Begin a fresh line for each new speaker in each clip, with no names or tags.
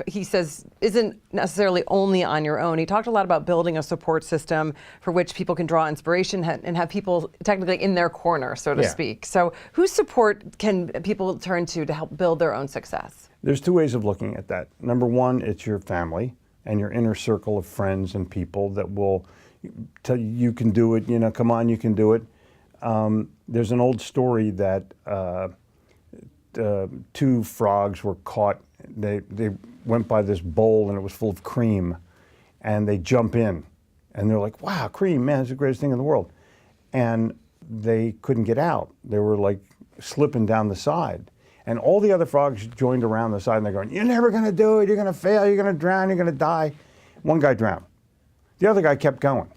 he says isn't necessarily only on your own. He talked a lot about building a support system for which people can draw inspiration and have people technically in their corner, so to speak. So whose support can people turn to help build their own success?
There's two ways of looking at that. Number one, it's your family and your inner circle of friends and people that will tell you you can do it, you know, come on, you can do it. There's an old story that two frogs were caught. They went by this bowl and it was full of cream, and they jump in and they're like, wow, cream, man, it's the greatest thing in the world. And they couldn't get out. They were like slipping down the side. And all the other frogs joined around the side and they're going, you're never gonna do it, you're gonna fail, you're gonna drown, you're gonna die. One guy drowned. The other guy kept going.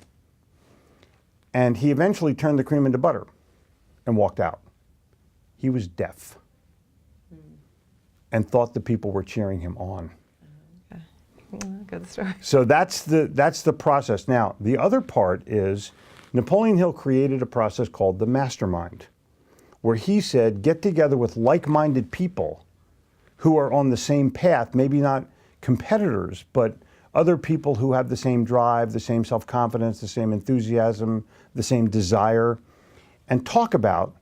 And he eventually turned the cream into butter and walked out. He was deaf and thought the people were cheering him on.
Okay. Good story.
So that's the process. Now, the other part is Napoleon Hill created a process called the mastermind, where he said, get together with like-minded people who are on the same path, maybe not competitors, but other people who have the same drive, the same self-confidence, the same enthusiasm, the same desire, and talk about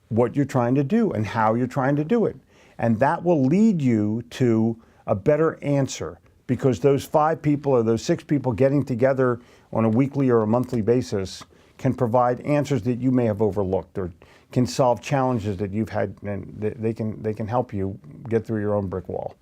what you're trying to do and how you're trying to do it. And that will lead you to a better answer, because those 5 people or those 6 people getting together on a weekly or a monthly basis can provide answers that you may have overlooked, or can solve challenges that you've had, and they can help you get through your own brick wall.